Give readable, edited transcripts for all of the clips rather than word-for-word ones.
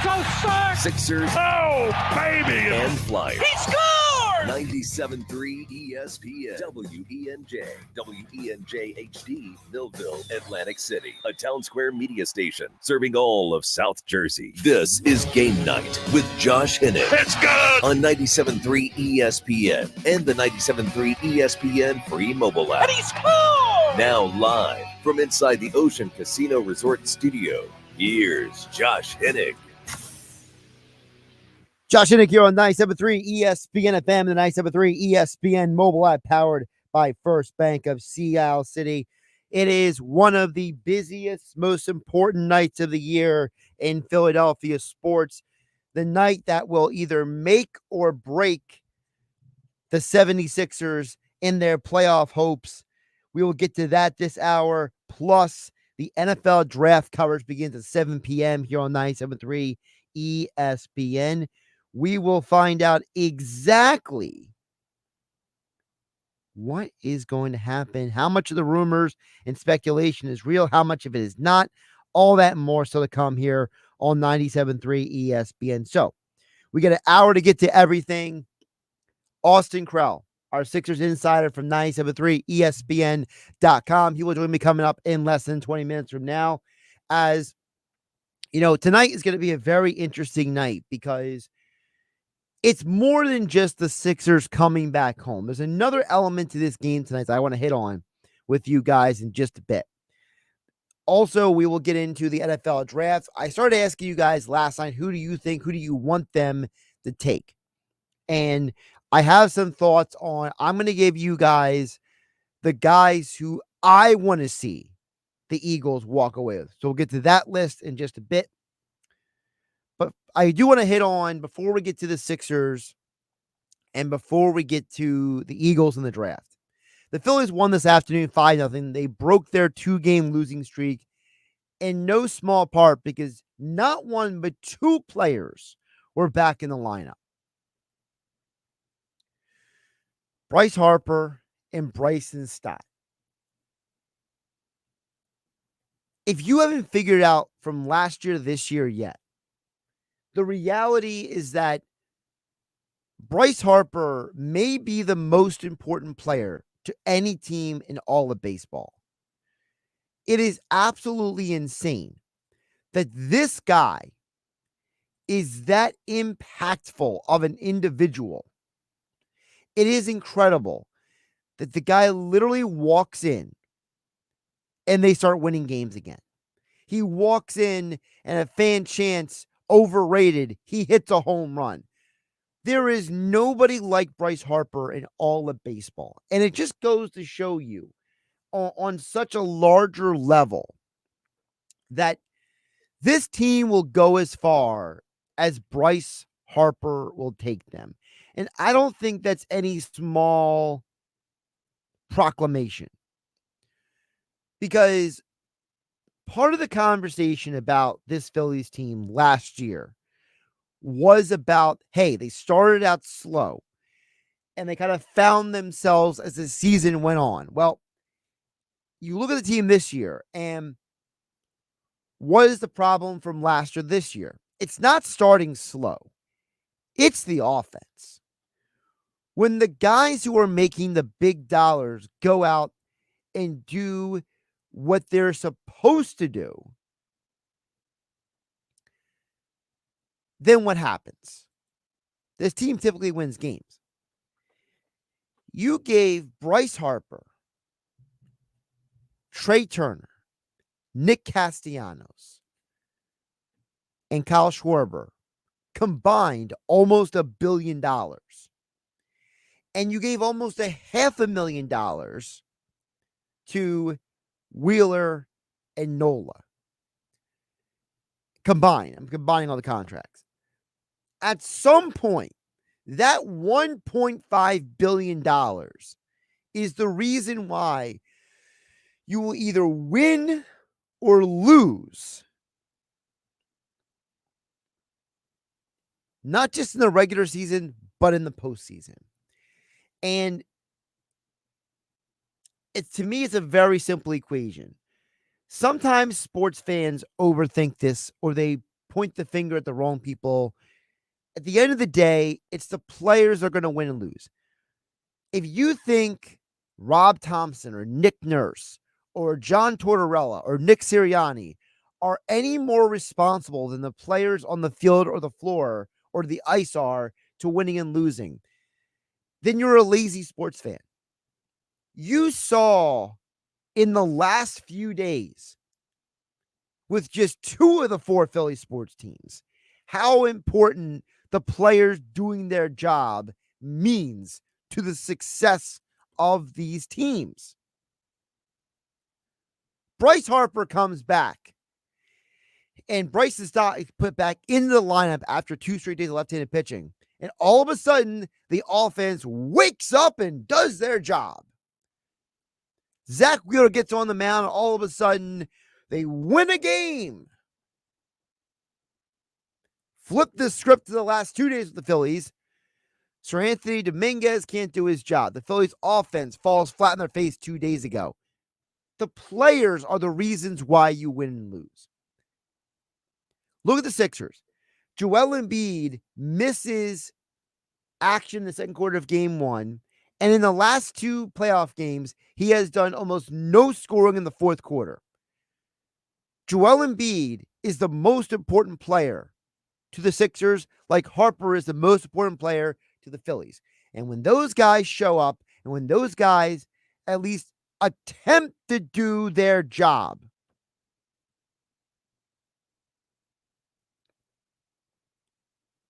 so sick! Sixers. Oh, baby! And Flyers. He scored! 97.3 ESPN, WENJ HD, Millville, Atlantic City, a Town Square media station serving all of South Jersey. This is Game Night with Josh Hennig. It's good! On 97.3 ESPN and the 97.3 ESPN free mobile app. And he scored! Now live from inside the Ocean Casino Resort Studio, here's Josh Hennig. Josh Hennig here on 97.3 ESPN FM, the 97.3 ESPN mobile app powered by First Bank of Sea Isle City. It is one of the busiest, most important nights of the year in Philadelphia sports. The night that will either make or break the 76ers in their playoff hopes. We will get to that this hour. Plus, the NFL draft coverage begins at 7 p.m. here on 97.3 ESPN. We will find out exactly what is going to happen, how much of the rumors and speculation is real, how much of it is not, all that and more still to come here on 97.3 ESPN. So we get an hour to get to everything. Austin Krell, our Sixers insider from 97.3 ESPN.com. He will join me coming up in less than 20 minutes from now. As you know, tonight is going to be a very interesting night because it's more than just the Sixers coming back home. There's another element to this game tonight that I want to hit on with you guys in just a bit. Also, we will get into the NFL draft. I started asking you guys last night, who do you want them to take? And I have some thoughts on, I'm going to give you guys the guys who I want to see the Eagles walk away with. So we'll get to that list in just a bit. But I do want to hit on, before we get to the Sixers and before we get to the Eagles in the draft, the Phillies won this afternoon 5-0. They broke their 2-game losing streak in no small part because not one but two players were back in the lineup. Bryce Harper and Bryson Stott. If you haven't figured out from last year to this year yet, the reality is that Bryce Harper may be the most important player to any team in all of baseball. It is absolutely insane that this guy is that impactful of an individual. It is incredible that the guy literally walks in and they start winning games again. He walks in and a fan chants, overrated, he hits a home run. There is nobody like Bryce Harper in all of baseball. And it just goes to show you on such a larger level that this team will go as far as Bryce Harper will take them. And I don't think that's any small proclamation. Because part of the conversation about this Phillies team last year was about, hey, they started out slow and they kind of found themselves as the season went on. Well, you look at the team this year, and what is the problem from last year this year? It's not starting slow. It's the offense. When the guys who are making the big dollars go out and do what they're supposed to do, then what happens? This team typically wins games. You gave Bryce Harper, Trey Turner, Nick Castellanos, and Kyle Schwarber combined almost $1 billion. And you gave almost $500,000 to Wheeler and Nola. Combined. I'm combining all the contracts. At some point, that $1.5 billion is the reason why you will either win or lose. Not just in the regular season, but in the postseason. And to me, it's a very simple equation. Sometimes sports fans overthink this, or they point the finger at the wrong people. At the end of the day, it's the players that are going to win and lose. If you think Rob Thompson or Nick Nurse or John Tortorella or Nick Sirianni are any more responsible than the players on the field or the floor or the ice are to winning and losing, then you're a lazy sports fan. You saw in the last few days with just 2 of the 4 Philly sports teams how important the players doing their job means to the success of these teams. Bryce Harper comes back, and Bryce is put back into the lineup after 2 straight days of left-handed pitching. And all of a sudden, the offense wakes up and does their job. Zach Wheeler gets on the mound, and all of a sudden, they win a game. Flip the script to the last 2 days with the Phillies. Sir Anthony Dominguez can't do his job. The Phillies offense falls flat in their face 2 days ago. The players are the reasons why you win and lose. Look at the Sixers. Joel Embiid misses action in the second quarter of game 1. And in the last 2 playoff games, he has done almost no scoring in the fourth quarter. Joel Embiid is the most important player to the Sixers, like Harper is the most important player to the Phillies. And when those guys show up, and when those guys at least attempt to do their job,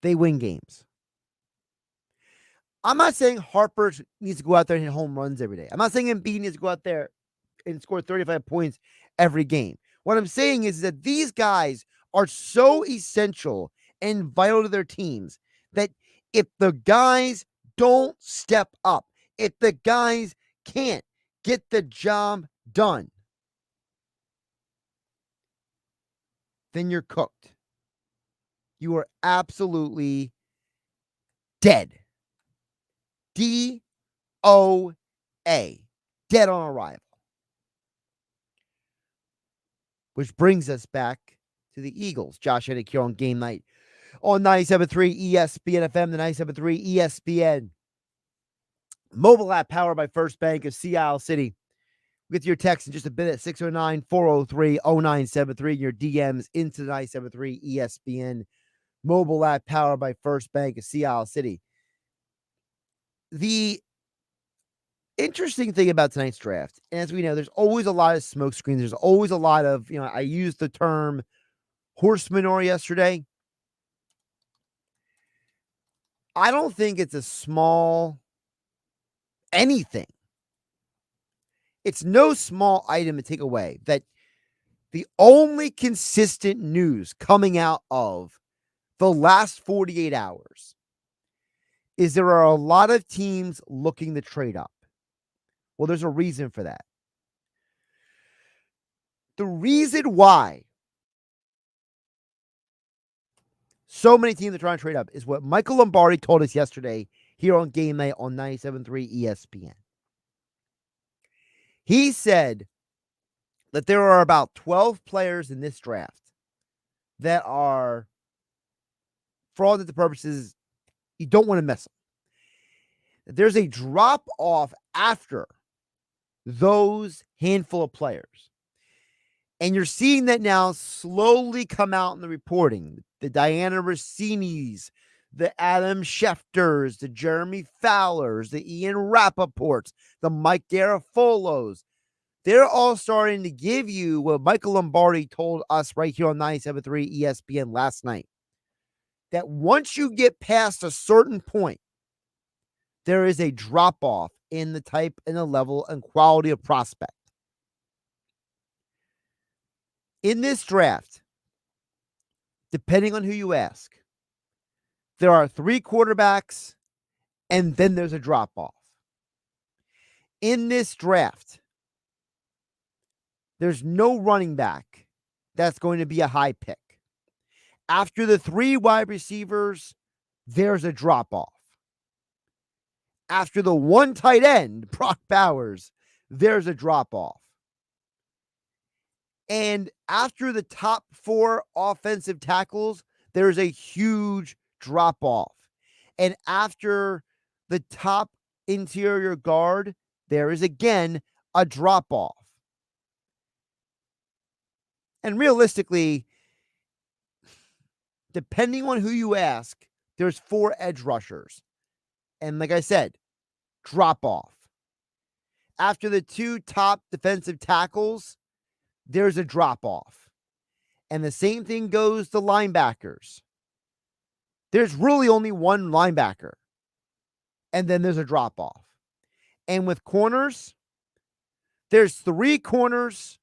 they win games. I'm not saying Harper needs to go out there and hit home runs every day. I'm not saying Embiid needs to go out there and score 35 points every game. What I'm saying is that these guys are so essential and vital to their teams that if the guys don't step up, if the guys can't get the job done, then you're cooked. You are absolutely dead. DOA. Dead on arrival. Which brings us back to the Eagles. Josh Hennig here on Game Night on 97.3 ESPN FM, the 97.3 ESPN mobile app powered by First Bank of Sea Isle City. With your text in just a bit at 609-403-0973 and your DMs into the 97.3 ESPN mobile app powered by First Bank of Sea Isle City. The interesting thing about tonight's draft, and as we know, there's always a lot of smoke screens. There's always a lot of, I used the term horse manure yesterday. I don't think it's a small anything. It's no small item to take away that the only consistent news coming out of the last 48 hours is there are a lot of teams looking to trade up. Well, there's a reason for that. The reason why so many teams are trying to trade up is what Michael Lombardi told us yesterday here on Game Night on 97.3 ESPN. He said that there are about 12 players in this draft that are, for all intents and purposes, you don't want to mess them. There's a drop off after those handful of players. And you're seeing that now slowly come out in the reporting. The Diana Rossinis, the Adam Schefters, the Jeremy Fowlers, the Ian Rappaports, the Mike Garafolos. They're all starting to give you what Michael Lombardi told us right here on 97.3 ESPN last night. That once you get past a certain point, there is a drop-off in the type and the level and quality of prospect. In this draft, depending on who you ask, there are 3 quarterbacks and then there's a drop-off. In this draft, there's no running back that's going to be a high pick. After the 3 wide receivers, there's a drop-off. After the 1 tight end, Brock Bowers, there's a drop-off. And after the top 4 offensive tackles, there's a huge drop off. And after the top interior guard, there is again a drop off. And realistically, depending on who you ask, there's 4 edge rushers. And like I said, drop off. After the 2 top defensive tackles, there's a drop off. And the same thing goes to linebackers. There's really only 1 linebacker. And then there's a drop off. And with corners, there's 3 corners,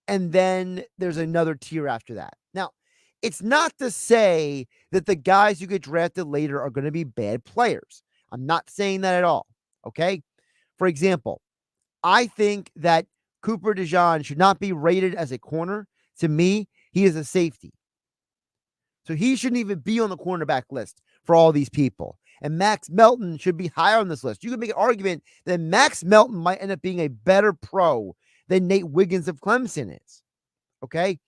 and then there's another tier after that. Now, it's not to say that the guys who get drafted later are going to be bad players. I'm not saying that at all. Okay? For example, I think that Cooper DeJean should not be rated as a corner. To me, he is a safety. So he shouldn't even be on the cornerback list for all these people. And Max Melton should be higher on this list. You can make an argument that Max Melton might end up being a better pro than Nate Wiggins of Clemson is. Okay?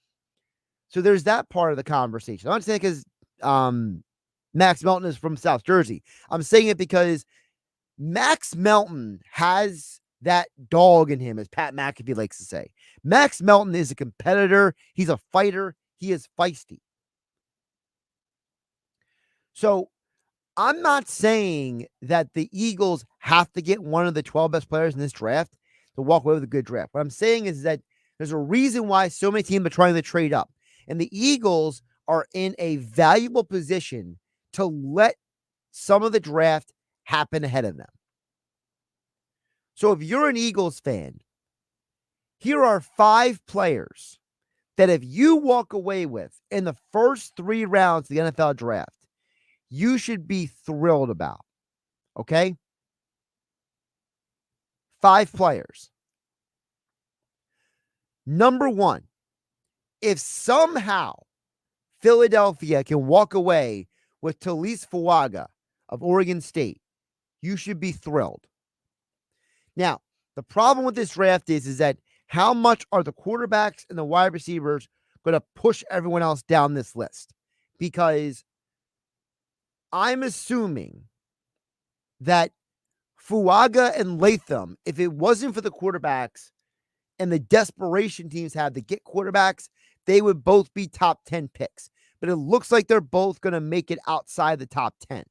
So there's that part of the conversation. I'm not saying because Max Melton is from South Jersey. I'm saying it because Max Melton has that dog in him, as Pat McAfee likes to say. Max Melton is a competitor. He's a fighter. He is feisty. So I'm not saying that the Eagles have to get one of the 12 best players in this draft to walk away with a good draft. What I'm saying is that there's a reason why so many teams are trying to trade up. And the Eagles are in a valuable position to let some of the draft happen ahead of them. So if you're an Eagles fan, here are 5 players that if you walk away with in the first 3 rounds of the NFL draft, you should be thrilled about. Okay? 5 players. Number 1, if somehow Philadelphia can walk away with Talise Fuaga of Oregon State, you should be thrilled. Now, the problem with this draft is that how much are the quarterbacks and the wide receivers going to push everyone else down this list? Because I'm assuming that Fuaga and Latham, if it wasn't for the quarterbacks and the desperation teams have to get quarterbacks, they would both be top 10 picks. But it looks like they're both going to make it outside the top 10.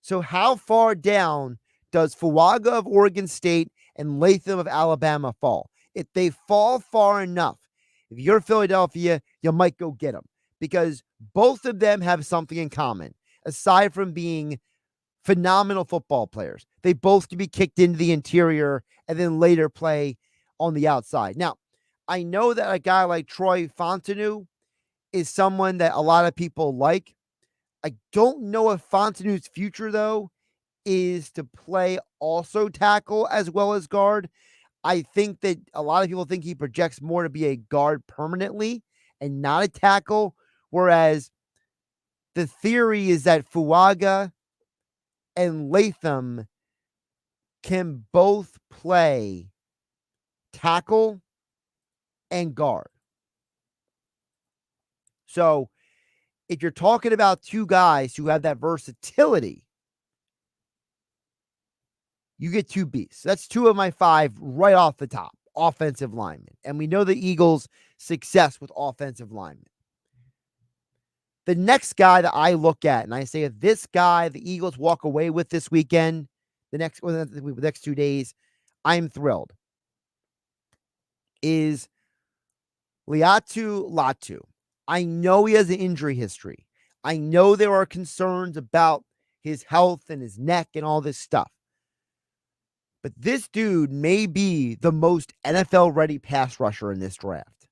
So how far down does Fuaga of Oregon State and Latham of Alabama fall? If they fall far enough, if you're Philadelphia, you might go get them because both of them have something in common. Aside from being phenomenal football players, they both can be kicked into the interior and then later play on the outside. Now, I know that a guy like Troy Fontenot is someone that a lot of people like. I don't know if Fontenot's future, though, is to play also tackle as well as guard. I think that a lot of people think he projects more to be a guard permanently and not a tackle, whereas the theory is that Fuaga and Latham can both play tackle and guard. So if you're talking about 2 guys who have that versatility, you get 2 beasts. That's 2 of my 5 right off the top, offensive linemen. And we know the Eagles' success with offensive linemen. The next guy that I look at, and I say, if this guy the Eagles walk away with this weekend, the next 2 days, I'm thrilled, is Liatu Latu. I know he has an injury history. I know there are concerns about his health and his neck and all this stuff. But this dude may be the most NFL-ready pass rusher in this draft.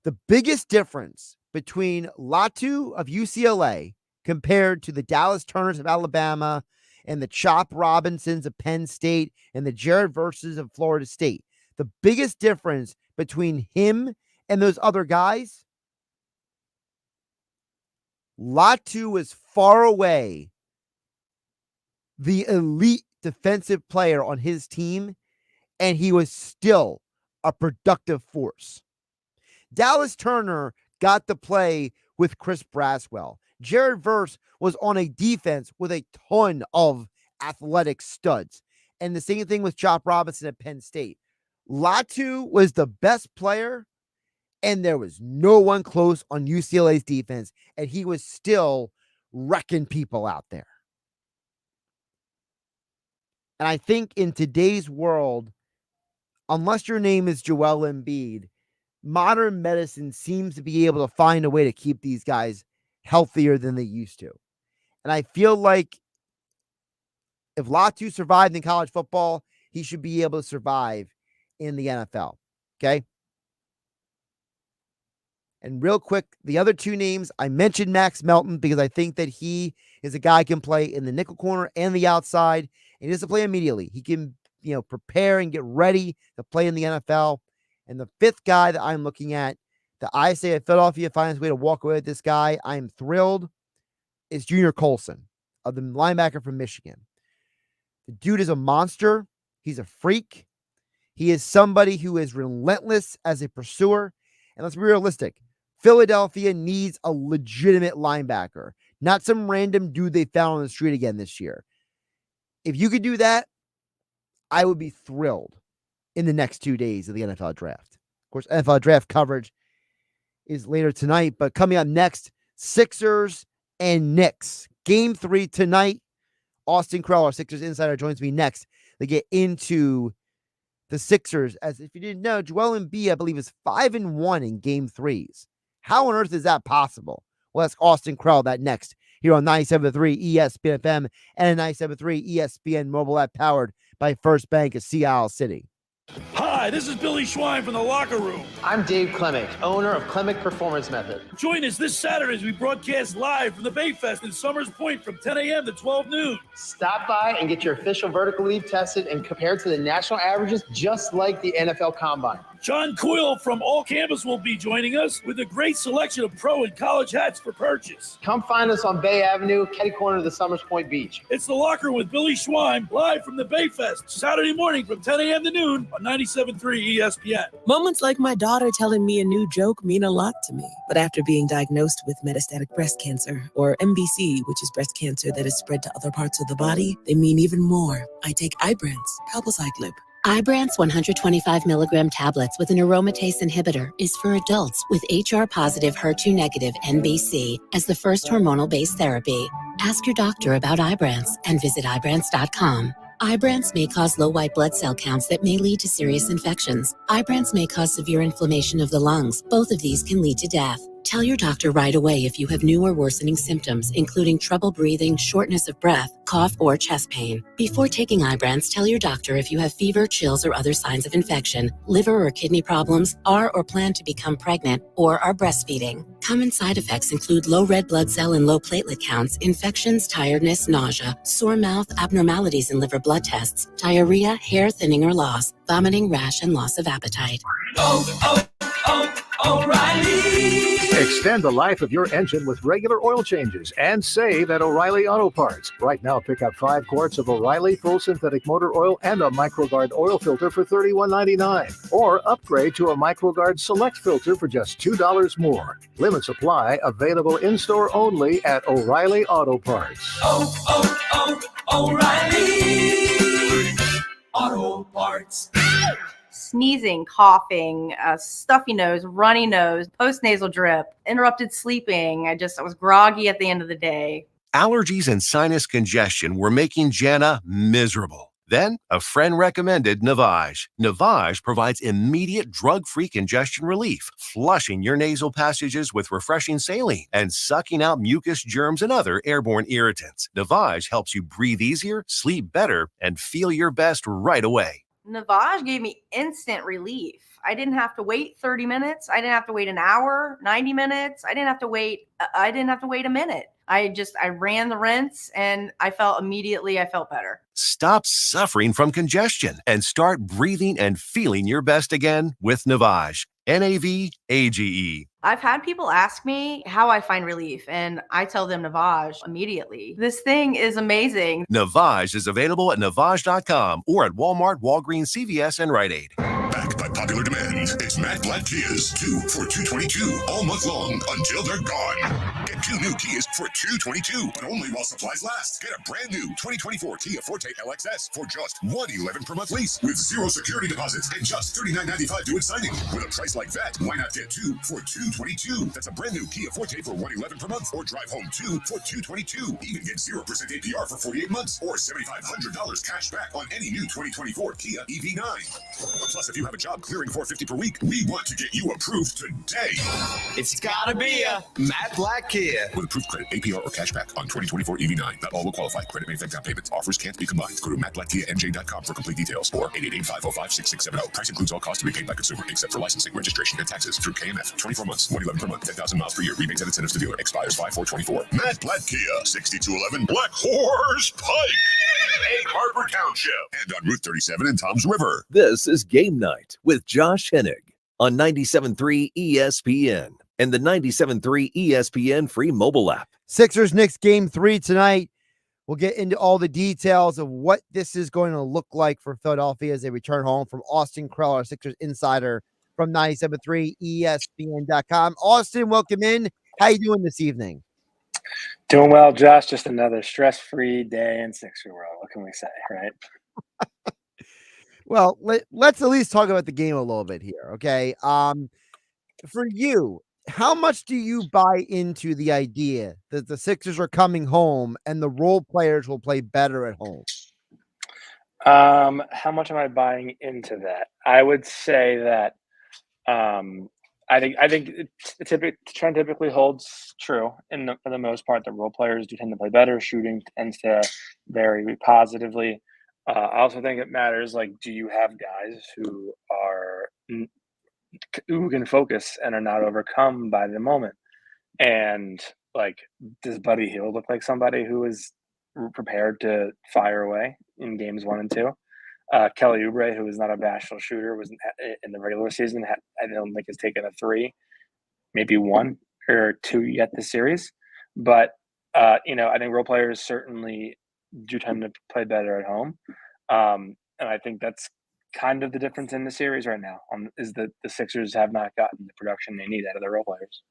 The biggest difference between Latu of UCLA compared to the Dallas Turners of Alabama and the Chop Robinsons of Penn State and the Jared Verses of Florida State, the biggest difference between him and those other guys, Latu is far away the elite defensive player on his team, and he was still a productive force. Dallas Turner got to play with Chris Braswell. Jared Verse was on a defense with a ton of athletic studs. And the same thing with Chop Robinson at Penn State. Latu was the best player, and there was no one close on UCLA's defense, and he was still wrecking people out there. And I think in today's world, unless your name is Joel Embiid, modern medicine seems to be able to find a way to keep these guys healthier than they used to. And I feel like if Latu survived in college football, he should be able to survive in the NFL. Okay. And real quick, the other two names, I mentioned Max Melton because I think that he is a guy who can play in the nickel corner and the outside. And he doesn't play immediately. He can, prepare and get ready to play in the NFL. And the fifth guy that I'm looking at, that I say if Philadelphia finds a way to walk away with this guy, I'm thrilled, is Junior Colson, of the linebacker from Michigan. The dude is a monster. He's a freak. He is somebody who is relentless as a pursuer. And let's be realistic. Philadelphia needs a legitimate linebacker, not some random dude they found on the street again this year. If you could do that, I would be thrilled in the next 2 days of the NFL draft. Of course, NFL draft coverage is later tonight, but coming up next, Sixers and Knicks. Game 3 tonight. Austin Krell, our Sixers insider, joins me next to get into the Sixers. As if you didn't know, Joel Embiid, I believe, is 5-1 in game 3s. How on earth is that possible? Well, that's Austin Krell, that next here on 97.3 ESPN FM and a 97.3 ESPN mobile app powered by First Bank of Sea Isle City. Hi, this is Billy Schwein from the Locker Room. I'm Dave Klemick, owner of Klemick Performance Method. Join us this Saturday as we broadcast live from the Bayfest in Summers Point from 10 a.m. to 12 noon. Stop by and get your official vertical leap tested and compared to the national averages, just like the NFL Combine. John Coyle from All Campus will be joining us with a great selection of pro and college hats for purchase. Come find us on Bay Avenue, Ketty Corner of the Summers Point Beach. It's the Locker Room with Billy Schwein, live from the Bayfest, Saturday morning from 10 a.m. to noon on 97.3 ESPN. Moments like my daughter telling me a new joke mean a lot to me. But after being diagnosed with metastatic breast cancer, or MBC, which is breast cancer that is spread to other parts of the body, they mean even more. I take Ibrance, palbociclib. Ibrance 125 milligram tablets with an aromatase inhibitor is for adults with HR-positive, HER2-negative MBC as the first hormonal-based therapy. Ask your doctor about Ibrance and visit Ibrance.com. Ibrance may cause low white blood cell counts that may lead to serious infections. Ibrance may cause severe inflammation of the lungs. Both of these can lead to death. Tell your doctor right away if you have new or worsening symptoms, including trouble breathing, shortness of breath, cough, or chest pain. Before taking Ibrance, tell your doctor if you have fever, chills, or other signs of infection, liver or kidney problems, are or plan to become pregnant, or are breastfeeding. Common side effects include low red blood cell and low platelet counts, infections, tiredness, nausea, sore mouth, abnormalities in liver blood tests, diarrhea, hair thinning or loss, vomiting, rash, and loss of appetite. O'Reilly. Extend the life of your engine with regular oil changes and save at O'Reilly Auto Parts. Right now, pick up 5 quarts of O'Reilly full synthetic motor oil and a MicroGuard oil filter for $31.99. Or upgrade to a MicroGuard Select filter for just $2 more. Limit supply, available in-store only at O'Reilly Auto Parts. O'Reilly Auto Parts. Sneezing, coughing, stuffy nose, runny nose, postnasal drip, interrupted sleeping. I was groggy at the end of the day. Allergies and sinus congestion were making Jana miserable. Then a friend recommended Navage. Navage provides immediate drug-free congestion relief, flushing your nasal passages with refreshing saline and sucking out mucus, germs, and other airborne irritants. Navage helps you breathe easier, sleep better, and feel your best right away. Navage gave me instant relief. I didn't have to wait 30 minutes. I didn't have to wait an hour, 90 minutes. I didn't have to wait a minute. I ran the rinse and I felt better. Stop suffering from congestion and start breathing and feeling your best again with Navage. Navage. I've had people ask me how I find relief, and I tell them Navage immediately. This thing is amazing. Navage is available at Navage.com or at Walmart, Walgreens, CVS, and Rite Aid. Back popular demand, it's Matt Blatt Kias 2 for $222 all month long until they're gone. Get 2 new Kias for $222, but only while supplies last. Get a brand new 2024 Kia Forte LXS for just $111 per month lease with 0 security deposits and just $39.95 due at signing. With a price like that, why not get 2 for $222? That's a brand new Kia Forte for $111 per month, or drive home 2 for $222. Even get 0% APR for 48 months, or $7,500 cash back on any new 2024 Kia EV9. Plus, if you have a job clearing $450 per week, we want to get you approved today. It's gotta be a Matt Blatt Kia. With approved credit, APR, or cash back on 2024 EV9. Not all will qualify. Credit may affect down payments. Offers can't be combined. Go to mattblackkianj.com for complete details, or 888-505-6670. Price includes all costs to be paid by consumer, except for licensing, registration, and taxes through KMF. 24 months, $111 per month, 10,000 miles per year. Rebates and incentives to dealer. Expires 5/4/24. Matt Blatt Kia, 6211 Black Horse Pike, Egg Harbor Township, and on Route 37 in Toms River. This is Game Night with Josh Hennig on 97.3 ESPN and the 97.3 ESPN free mobile app. Sixers-Knicks Game 3 tonight. We'll get into all the details of what this is going to look like for Philadelphia as they return home from Austin Krell, our Sixers insider from 97.3 ESPN.com. Austin, welcome in. How you doing this evening? Doing well, Josh. Just another stress-free day in Sixer world. What can we say, right? Well, let's at least talk about the game a little bit here, okay? For you, how much do you buy into the idea that the Sixers are coming home and the role players will play better at home? How much am I buying into that? I would say that I think the trend typically holds true for the most part. The role players do tend to play better. Shooting tends to vary positively. I also think it matters. Like, do you have guys who can focus and are not overcome by the moment? And like, does Buddy Hield look like somebody who is prepared to fire away in games 1 and 2? Kelly Oubre, who is not a bashful shooter, was in the regular season. I don't think has taken a 3, maybe 1 or 2 yet this series. But I think role players certainly do tend to play better at home, and I think that's kind of the difference in the series right now. Is that the Sixers have not gotten the production they need out of their role players.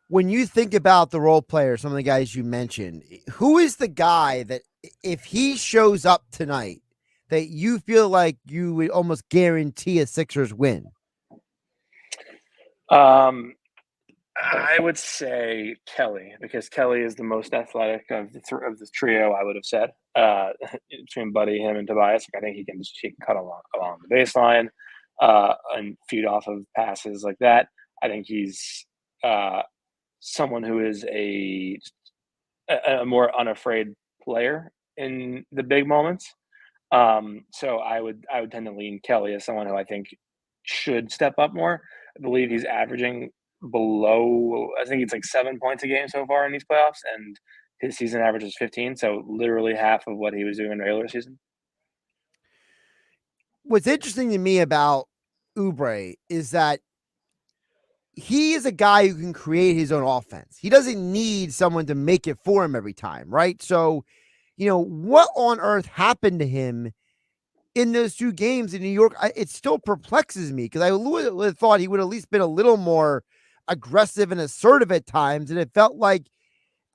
When you think about the role players, some of the guys you mentioned, who is the guy that if he shows up tonight that you feel like you would almost guarantee a Sixers win? I would say Kelly, because Kelly is the most athletic of the trio. I would have said between Buddy, him, and Tobias. I think he can cut along the baseline and feed off of passes like that. I think he's someone who is a more unafraid player in the big moments. So I would tend to lean Kelly as someone who I think should step up more. I believe he's averaging I think it's like 7 points a game so far in these playoffs, and his season average is 15. So literally half of what he was doing in the regular season. What's interesting to me about Oubre is that he is a guy who can create his own offense. He doesn't need someone to make it for him every time, right? So, what on earth happened to him in those 2 games in New York? It still perplexes me because I would have thought he would have at least been a little more aggressive and assertive at times. And it felt like,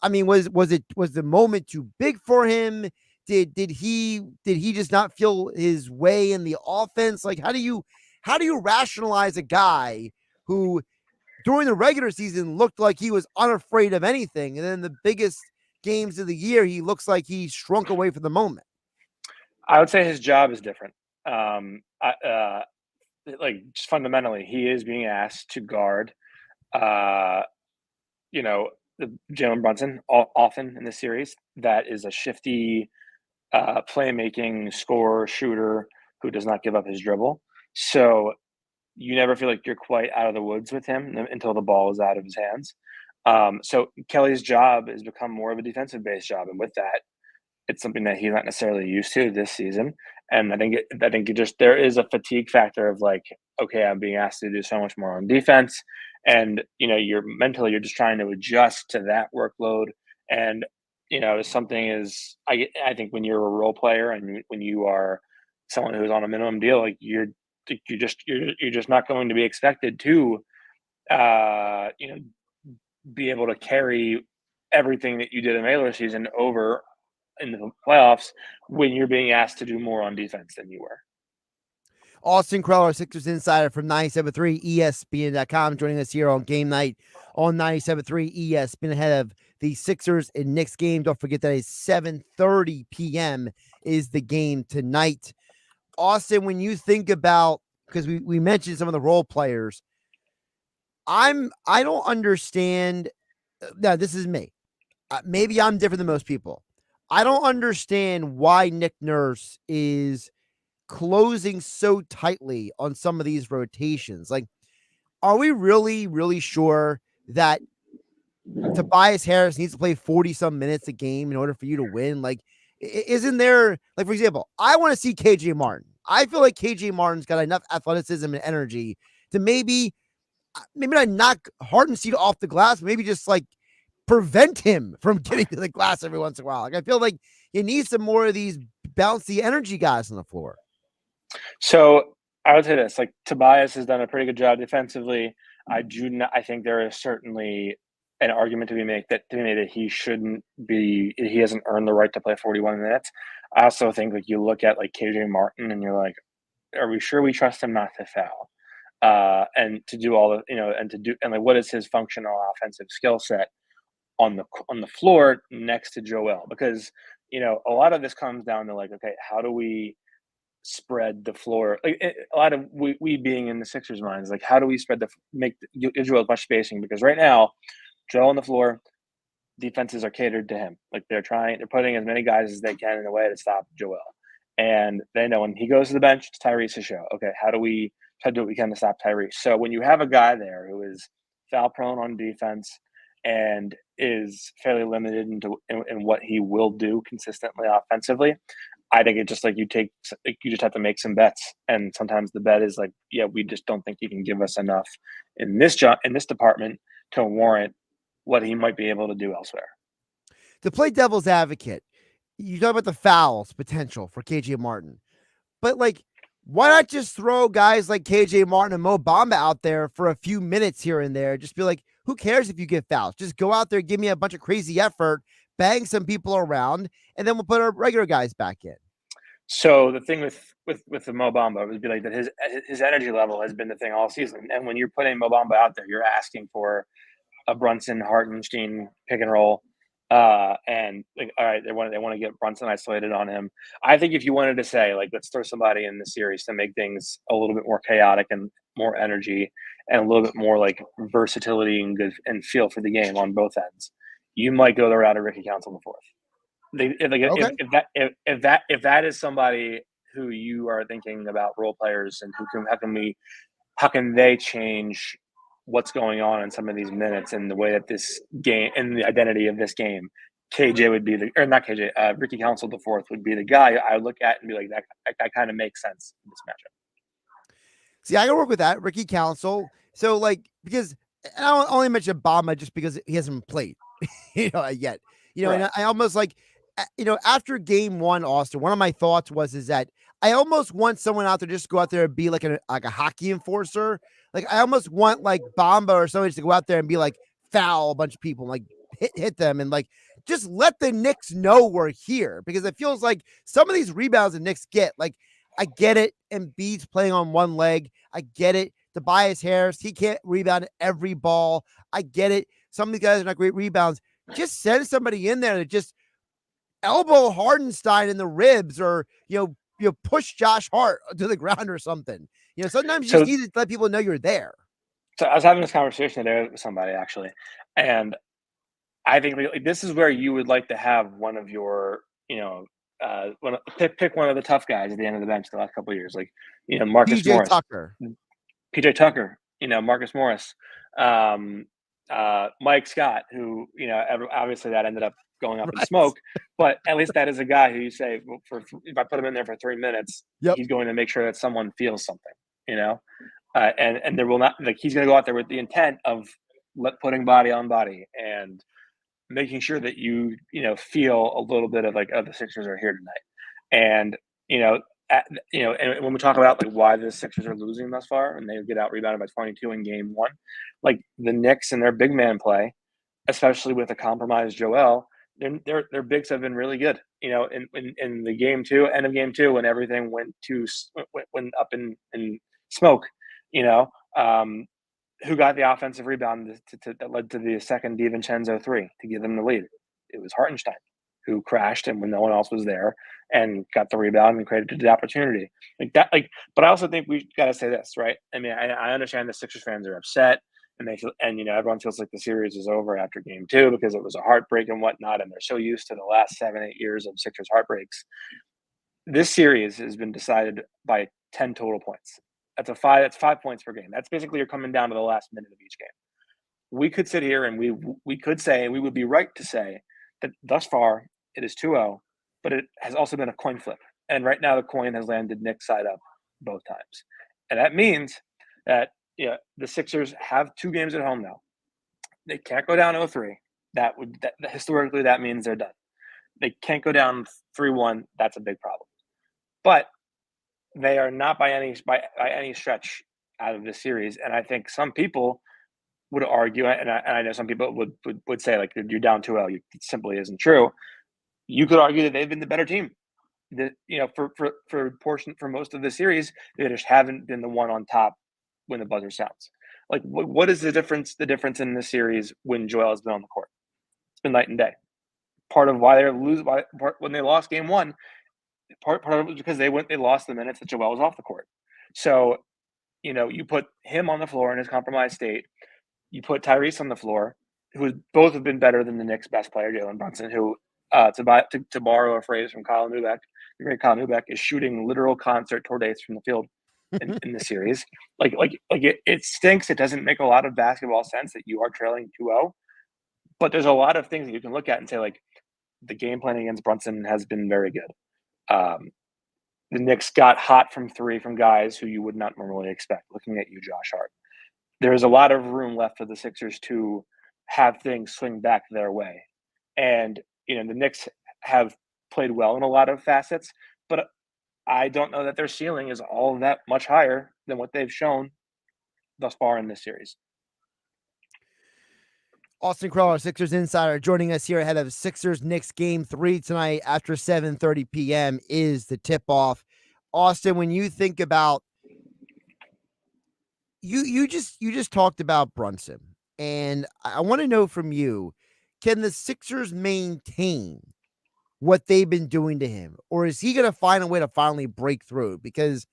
was the moment too big for him? Did he just not feel his way in the offense? Like, how do you rationalize a guy who during the regular season looked like he was unafraid of anything, and then the biggest games of the year, he looks like he shrunk away from the moment? I would say his job is different. Just fundamentally, he is being asked to guard, Jalen Brunson often in the series. That is a shifty, playmaking scorer, shooter who does not give up his dribble. So you never feel like you're quite out of the woods with him until the ball is out of his hands. So Kelly's job has become more of a defensive-based job, and with that, it's something that he's not necessarily used to this season. And I think there is a fatigue factor of like, okay, I'm being asked to do so much more on defense, and you're just trying to adjust to that workload. And something is, I think when you're a role player and when you are someone who's on a minimum deal, like you're you're just not going to be expected to be able to carry everything that you did in the regular season over in the playoffs when you're being asked to do more on defense than you were. Austin Krell, our Sixers insider from 97.3 ESPN.com, joining us here on Game Night on 97.3 ESPN ahead of the Sixers and Knicks game. Don't forget that is 7:30 p.m. is the game tonight. Austin, when you think about, because we mentioned some of the role players, I don't understand. Now, this is me. Maybe I'm different than most people. I don't understand why Nick Nurse is closing so tightly on some of these rotations. Like, are we really, really sure that Tobias Harris needs to play 40 some minutes a game in order for you to win? Like, isn't there, like, for example, I want to see KJ Martin. I feel like KJ Martin's got enough athleticism and energy to maybe not knock Hardenstein off the glass, maybe just like prevent him from getting to the glass every once in a while. Like, I feel like you need some more of these bouncy energy guys on the floor. So I would say this: like, Tobias has done a pretty good job defensively. I think there is certainly an argument to be made that he shouldn't be. He hasn't earned the right to play 41 minutes. I also think, like, you look at like KJ Martin and you're like, are we sure we trust him not to foul? And to do all the like, what is his functional offensive skill set on the floor next to Joel? Because a lot of this comes down to, like, okay, how do we spread the floor? Like, a lot of we being in the Sixers' minds, like, how do we make Joel as much spacing? Because right now, Joel on the floor, defenses are catered to him. Like, they're putting as many guys as they can in the way to stop Joel. And they know when he goes to the bench, it's Tyrese's show. Okay, how do we try to do what we can to stop Tyrese? So when you have a guy there who is foul prone on defense and is fairly limited in what he will do consistently offensively, I think it's just like you just have to make some bets. And sometimes the bet is like, yeah, we just don't think he can give us enough in this department to warrant what he might be able to do elsewhere. To play devil's advocate, you talk about the fouls potential for KJ Martin, but like, why not just throw guys like KJ Martin and Mo Bamba out there for a few minutes here and there? Just be like, who cares if you get fouls? Just go out there, give me a bunch of crazy effort, bang some people around, and then we'll put our regular guys back in. So the thing with the Mo Bamba would be like that his energy level has been the thing all season. And when you're putting Mo Bamba out there, you're asking for a Brunson Hartenstein pick and roll. And like, all right, they want to get Brunson isolated on him. I think if you wanted to say, like, let's throw somebody in the series to make things a little bit more chaotic and more energy and a little bit more like versatility and good and feel for the game on both ends, you might go the route of Ricky Council in the fourth. If that is somebody who you are thinking about role players and how can they change what's going on in some of these minutes and the way that this game and the identity of this game, KJ would be Ricky Council the fourth would be the guy I look at and be like, that kind of makes sense in this matchup. See, I can work with that, Ricky Council. So, like, because I only mention Bamba just because he hasn't played, yet. Right. And I almost like, after game one, Austin, one of my thoughts is that I almost want someone out there just to go out there and be like a hockey enforcer. Like, I almost want like Bamba or somebody to go out there and be like, foul a bunch of people, like hit them, and like just let the Knicks know we're here, because it feels like some of these rebounds the Knicks get, like, I get it, Embiid's playing on one leg. I get it. Tobias Harris, he can't rebound every ball. I get it. Some of these guys are not great rebounds. Just send somebody in there to just elbow Hardenstein in the ribs, or push Josh Hart to the ground or something. Sometimes you just need to let people know you're there. So I was having this conversation today with somebody, actually, and I think this is where you would like to have one of your, pick one of the tough guys at the end of the bench the last couple of years, like, Marcus Morris, PJ Tucker, Marcus Morris, Mike Scott, who, obviously that ended up going up in smoke, but at least that is a guy who you say, well, if I put him in there for 3 minutes, he's going to make sure that someone feels something, and there will not, like, he's going to go out there with the intent of putting body on body and making sure that you feel a little bit of like, oh, the Sixers are here tonight. And, and when we talk about like why the Sixers are losing thus far, and they get out rebounded by 22 in game one, like the Knicks and their big man play, especially with a compromised Joel, their bigs have been really good. In the game two, end of game two, when everything went up in smoke, who got the offensive rebound that led to the second DiVincenzo three to give them the lead? It was Hartenstein, who crashed and when no one else was there and got the rebound and created the opportunity but I also think we got to say this, right? I mean, I understand the Sixers fans are upset and they feel, and everyone feels like the series is over after game two because it was a heartbreak and whatnot. And they're so used to the last 7-8 years of Sixers heartbreaks. This series has been decided by 10 total points. That's 5 points per game. That's basically you're coming down to the last minute of each game. We could sit here and we could say, and we would be right to say, that thus far it is 2-0, but it has also been a coin flip. And right now the coin has landed Knicks side up both times. And that means that the Sixers have 2 games at home now. They can't go down 0-3. Historically that means they're done. They can't go down 3-1. That's a big problem. But they are not by any stretch out of this series. And I think some people would argue, and I know some people would say, like, you're down 2-0. It simply isn't true. You could argue that they've been the better team. For most of the series, they just haven't been the one on top when the buzzer sounds. Like, what is the difference? The difference in this series when Joel has been on the court, it's been night and day. Part of why when they lost game one, part of it was because they lost the minutes that Joel was off the court. So, you put him on the floor in his compromised state. You put Tyrese on the floor, who both have been better than the Knicks' best player, Jalen Brunson, who, to borrow a phrase from Kyle Neubeck, the great Kyle Neubeck, is shooting literal concert tornadoes from the field in the series. It stinks. It doesn't make a lot of basketball sense that you are trailing 2-0. But there's a lot of things that you can look at and say, like, the game plan against Brunson has been very good. The Knicks got hot from three from guys who you would not normally expect, looking at you, Josh Hart. There's a lot of room left for the Sixers to have things swing back their way. And, the Knicks have played well in a lot of facets, but I don't know that their ceiling is all that much higher than what they've shown thus far in this series. Austin Krell, our Sixers insider, joining us here ahead of Sixers-Knicks Game 3 tonight after 7:30 p.m. is the tip-off. Austin, when you think about you just talked about Brunson, and I want to know from you, can the Sixers maintain what they've been doing to him, or is he going to find a way to finally break through? Because,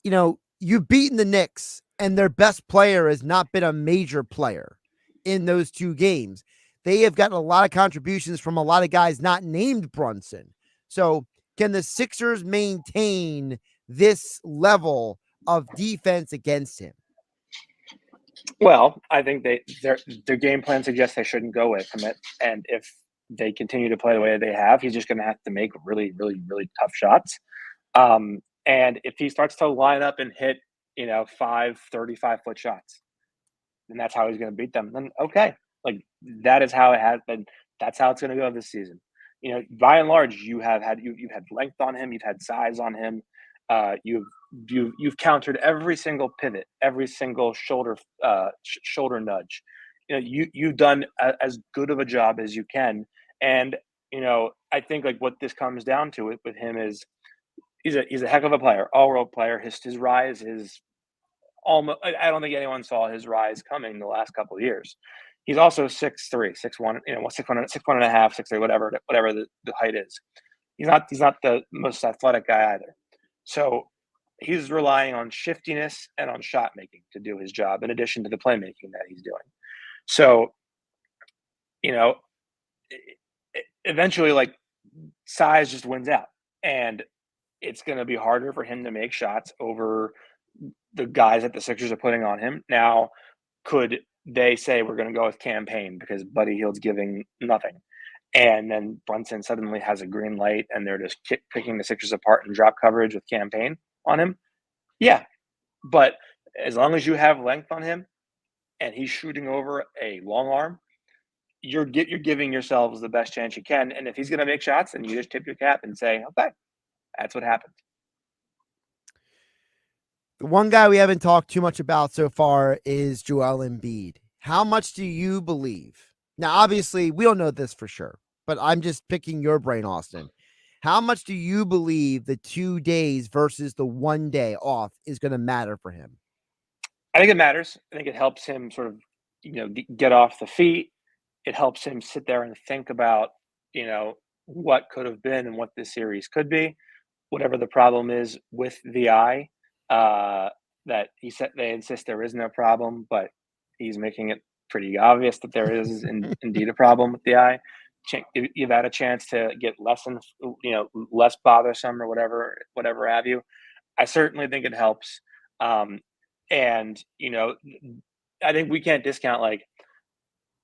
you've beaten the Knicks, and their best player has not been a major player in those 2 games. They have gotten a lot of contributions from a lot of guys not named Brunson. So can the Sixers maintain this level of defense against him? Well, I think their game plan suggests they shouldn't go away from it. And if they continue to play the way they have, he's just going to have to make really, really, really tough shots. And if he starts to line up and hit, 5 35-foot shots, then that's how he's going to beat them. Then, okay, like, that is how it has been. That's how it's going to go this season. By and large, you've had length on him. You've had size on him. You've countered every single pivot, every single shoulder nudge. You've done as good of a job as you can. And, I think, like, what this comes down to with him is he's a heck of a player, all-world player. His rise is almost, I don't think anyone saw his rise coming the last couple of years. He's also 6'3", 6'1", 6'1.5", 6'3", whatever the height is. He's not the most athletic guy either. So he's relying on shiftiness and on shot making to do his job, in addition to the playmaking that he's doing. So, eventually, like, size just wins out, and it's going to be harder for him to make shots over the guys that the Sixers are putting on him. Now, could they say we're going to go with Campaign because Buddy Hield's giving nothing, and then Brunson suddenly has a green light and they're just picking the Sixers apart in drop coverage with Campaign on him? Yeah, but as long as you have length on him and he's shooting over a long arm, you're giving yourselves the best chance you can. And if he's going to make shots, then you just tip your cap and say, okay, that's what happened. The one guy we haven't talked too much about so far is Joel Embiid. How much do you believe? Now, obviously, we don't know this for sure, but I'm just picking your brain, Austin. How much do you believe the 2 days versus the 1 day off is going to matter for him? I think it matters. I think it helps him sort of, get off the feet. It helps him sit there and think about, what could have been and what this series could be. Whatever the problem is with the eye, that he said they insist there is no problem, but he's making it pretty obvious that there is indeed a problem with the eye. You've had a chance to get less bothersome or whatever have you. I certainly think it helps. And I think we can't discount, like,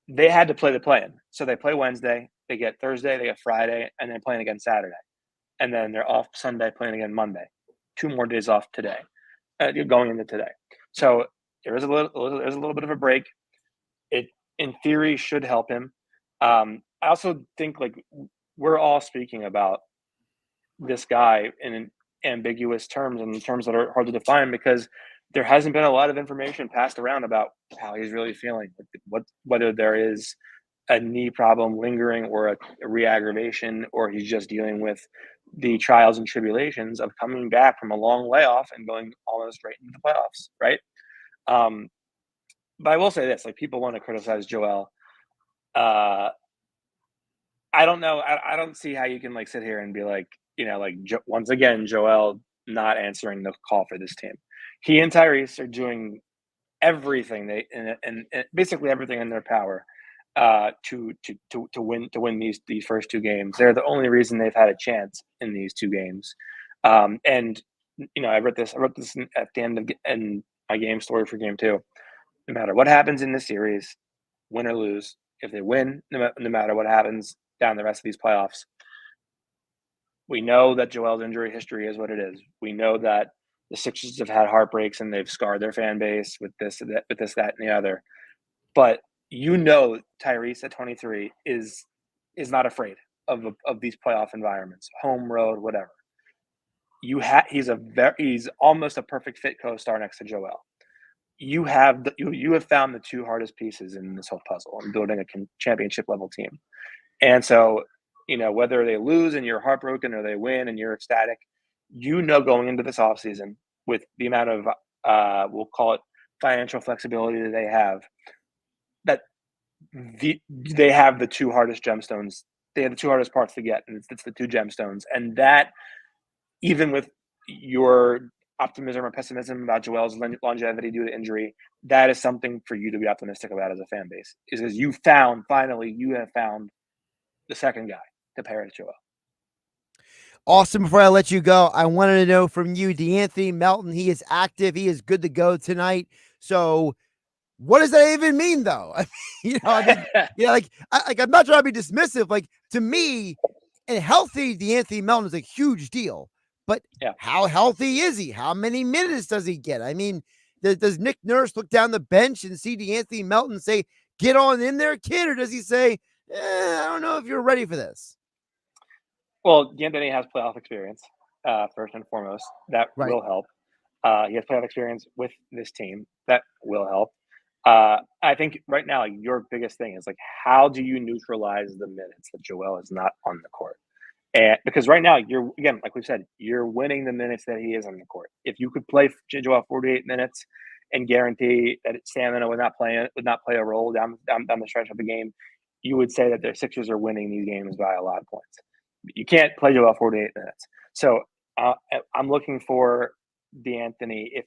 they had to play the play-in. So they play Wednesday, they get Thursday, they get Friday, and then playing again Saturday. And then they're off Sunday, playing again Monday. 2 more days off today. You're going into today. So there's a little bit of a break. It, in theory, should help him. I also think, like, we're all speaking about this guy in ambiguous terms and terms that are hard to define, because there hasn't been a lot of information passed around about how he's really feeling, whether there is a knee problem lingering or a re-aggravation, or he's just dealing with the trials and tribulations of coming back from a long layoff and going almost right into the playoffs, right? But I will say this, like, people want to criticize Joel. I don't know. I don't see how you can, like, sit here and be like, once again, Joel not answering the call for this team. He and Tyrese are doing everything and basically everything in their power to win these first 2 games. They're the only reason they've had a chance in these 2 games. And I wrote this at the end of my game story for game 2. No matter what happens in this series, win or lose, if they win, no matter what happens down the rest of these playoffs, we know that Joel's injury history is what it is. We know that the Sixers have had heartbreaks and they've scarred their fan base with this, that, and the other. But Tyrese at 23 is not afraid of these playoff environments, home, road, whatever. He's almost a perfect fit co-star next to Joel. You have found the 2 hardest pieces in this whole puzzle in building a championship level team. And so, whether they lose and you're heartbroken or they win and you're ecstatic, going into this offseason with the amount of, we'll call it financial flexibility that they have, that they have the 2 hardest gemstones. They have the 2 hardest parts to get, and it's the 2 gemstones. And that, even with your optimism or pessimism about Joel's longevity due to injury, that is something for you to be optimistic about as a fan base, is because you have found the second guy to pair with Joel. Austin, before I let you go, I wanted to know from you, DeAnthony Melton, he is active. He is good to go tonight. So what does that even mean, though? I'm not trying to be dismissive. Like, to me, and healthy DeAnthony Melton is a huge deal. But how healthy is he? How many minutes does he get? I mean, does Nick Nurse look down the bench and see DeAnthony Melton say, "Get on in there, kid," or does he say, I don't know if you're ready for this? Well, DeAnthony has playoff experience, first and foremost. That will help. He has playoff experience with this team. That will help. I think right now, your biggest thing is, like, how do you neutralize the minutes that Joel is not on the court? And because right now, again, like we said, you're winning the minutes that he is on the court. If you could play Joel 48 minutes and guarantee that stamina would not play a role down the stretch of the game, you would say that the Sixers are winning these games by a lot of points. You can't play Joel 48 minutes. So I'm looking for DeAnthony, if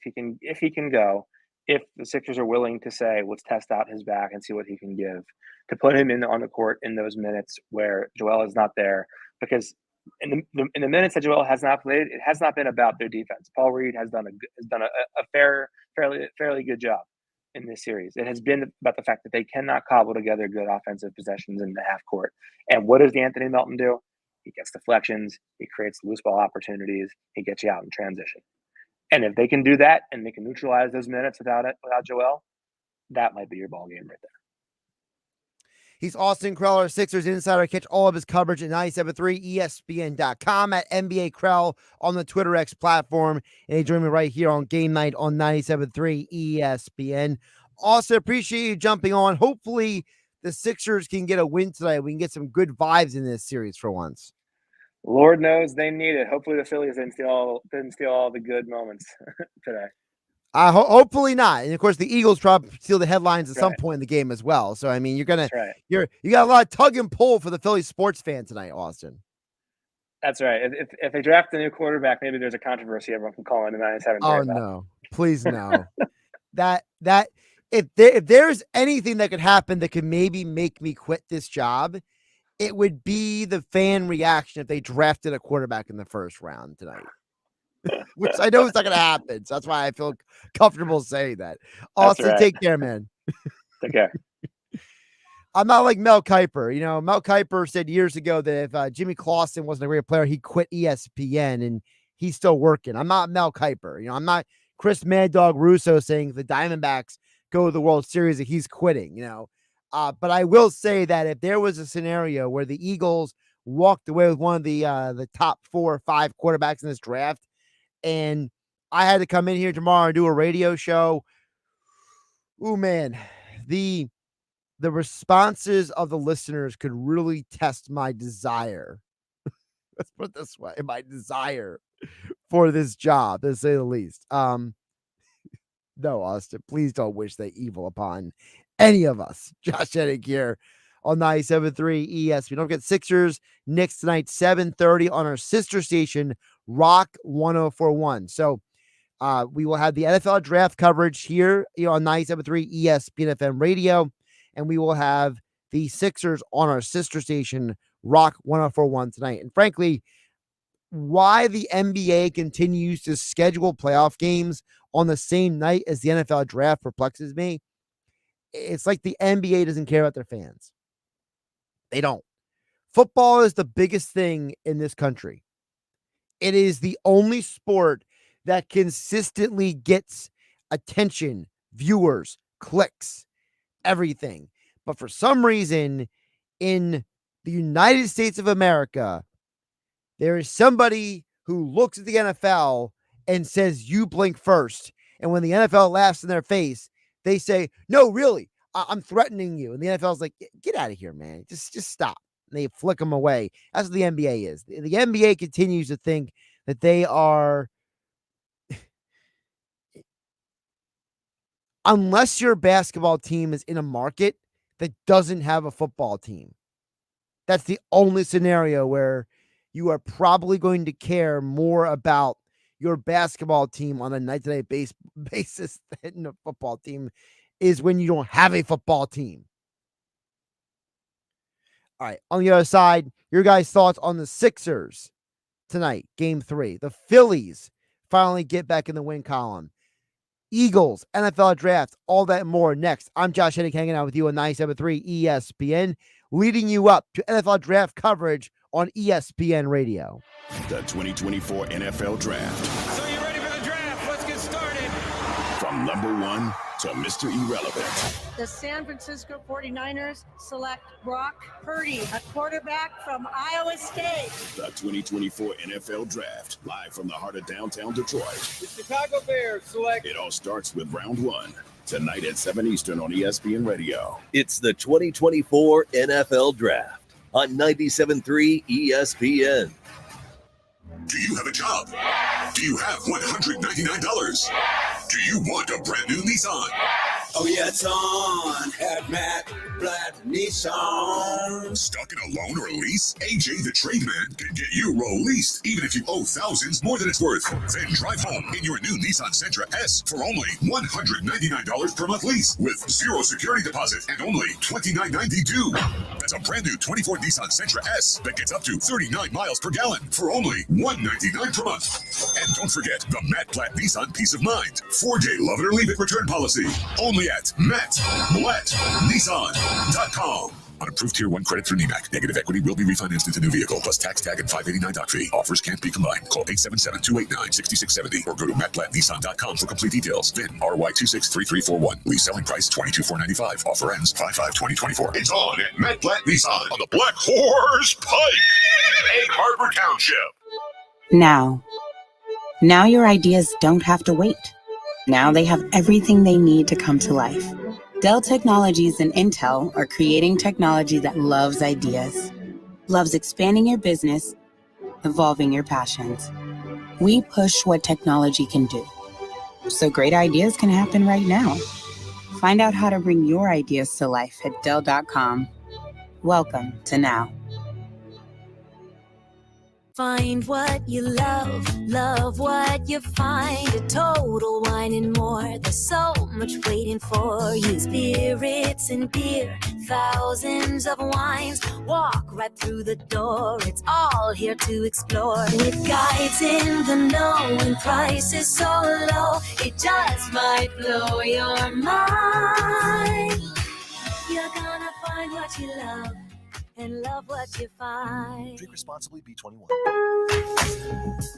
he can go, if the Sixers are willing to say, let's test out his back and see what he can give, to put him on the court in those minutes where Joel is not there. Because in the minutes that Joel has not played, it has not been about their defense. Paul Reed has done a fairly good job in this series. It has been about the fact that they cannot cobble together good offensive possessions in the half court. And what does DeAnthony Melton do? He gets deflections. He creates loose ball opportunities. He gets you out in transition. And if they can do that and they can neutralize those minutes without Joel, that might be your ball game right there. He's Austin Krell, our Sixers insider. Catch all of his coverage at 97.3ESPN.com, at NBA Krell on the Twitter X platform. And he joined me right here on Game Night on 97.3 ESPN. Also, appreciate you jumping on. Hopefully, the Sixers can get a win tonight. We can get some good vibes in this series for once. Lord knows they need it. Hopefully the Phillies didn't steal all the good moments today. Hopefully not. And of course, the Eagles probably steal the headlines at some point in the game as well. So I mean, you got a lot of tug and pull for the Philly sports fan tonight, Austin. That's right. If they draft a new quarterback, maybe there's a controversy everyone can call in the 97. Oh no, please no. that if there's anything that could happen that could maybe make me quit this job, it would be the fan reaction if they drafted a quarterback in the first round tonight. Which I know it's not going to happen. So that's why I feel comfortable saying that. Austin, take care, man. Take care. I'm not like Mel Kiper. You know, Mel Kiper said years ago that if Jimmy Clausen wasn't a great player, he'd quit ESPN, and he's still working. I'm not Mel Kiper. You know, I'm not Chris Mad Dog Russo saying if the Diamondbacks go to the World Series that he's quitting, you know. But I will say that if there was a scenario where the Eagles walked away with one of the top 4 or 5 quarterbacks in this draft, and I had to come in here tomorrow and do a radio show, ooh, man, the responses of the listeners could really test my desire. Let's put it this way, my desire for this job, to say the least. No, Austin, please don't wish that evil upon any of us. Josh Hennig here on 97.3 ESPN. Don't forget Sixers-Knicks tonight, 7:30 on our sister station, Rock 104.1. So we will have the NFL draft coverage here on 97.3 ESPN FM radio, and we will have the Sixers on our sister station, Rock 104.1 tonight. And frankly, why the NBA continues to schedule playoff games on the same night as the NFL draft perplexes me. It's like the NBA doesn't care about their fans. They don't. Football is the biggest thing in this country. It is the only sport that consistently gets attention, viewers, clicks, everything. But for some reason, in the United States of America, there is somebody who looks at the NFL and says, you blink first. And when the NFL laughs in their face, they say, no, really, I'm threatening you. And the NFL is like, get out of here, man. Just stop. And they flick them away. That's what the NBA is. The NBA continues to think that they are, unless your basketball team is in a market that doesn't have a football team, that's the only scenario where you are probably going to care more about your basketball team on a night-to-night basis than a football team is when you don't have a football team. All right, on the other side, your guys' thoughts on the Sixers tonight, Game 3. The Phillies finally get back in the win column. Eagles, NFL draft, all that and more next. I'm Josh Hennig hanging out with you on 97.3 ESPN, leading you up to NFL draft coverage on ESPN Radio. The 2024 NFL Draft. So you ready for the draft? Let's get started. From number 1 to Mr. Irrelevant. The San Francisco 49ers select Brock Purdy, a quarterback from Iowa State. The 2024 NFL Draft, live from the heart of downtown Detroit. The Chicago Bears select. It all starts with round 1, tonight at 7 Eastern on ESPN Radio. It's the 2024 NFL Draft on 97.3 ESPN. Do you have a job? Do you have $199? Do you want a brand new Nissan? Oh, yeah, it's on at Matt Blatt Nissan. Stuck in a loan or a lease? AJ the Trademan can get you released, even if you owe thousands more than it's worth. Then drive home in your new Nissan Sentra S for only $199 per month lease with 0 security deposit and only $29.90 due. That's a brand new 24 Nissan Sentra S that gets up to 39 miles per gallon for only $199 per month. And don't forget the Matt Blatt Nissan Peace of Mind 4-day love it or leave it return policy. Only at MattBlattNissan.com. On approved Tier 1 credit through NEMAC, negative equity will be refinanced into new vehicle plus tax tag and $589 doc fee. Offers can't be combined. Call 877-289-6670 or go to mattblattnissan.com for complete details. VIN RY263341. Lease selling price $22,495. Offer ends 5/5/2024. It's on at Matt Blatt Nissan on the Black Horse Pike, Egg Harbor Township. Now your ideas don't have to wait. Now they have everything they need to come to life. Dell Technologies and Intel are creating technology that loves ideas, loves expanding your business, evolving your passions. We push what technology can do, so great ideas can happen right now. Find out how to bring your ideas to life at Dell.com. Welcome to Now. Find what you love what you find. A Total Wine and More. There's so much waiting for you. Spirits and beer, thousands of wines. Walk right through the door. It's all here to explore. With guides in the know and prices so low, it just might blow your mind. You're gonna find what you love and love what you find. Drink responsibly, B21.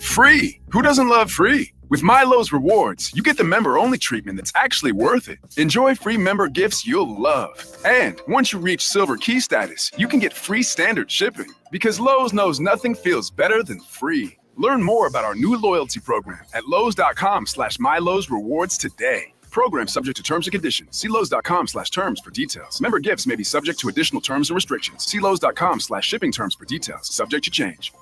Free! Who doesn't love free? With Milo's Rewards, you get the member-only treatment that's actually worth it. Enjoy free member gifts you'll love. And once you reach Silver Key status, you can get free standard shipping. Because Lowe's knows nothing feels better than free. Learn more about our new loyalty program at Lowe's.com/Milo's Rewards today. Program subject to terms and conditions. See Lowe's.com/terms for details. Member gifts may be subject to additional terms and restrictions. See Lowe's.com/shipping terms for details. Subject to change.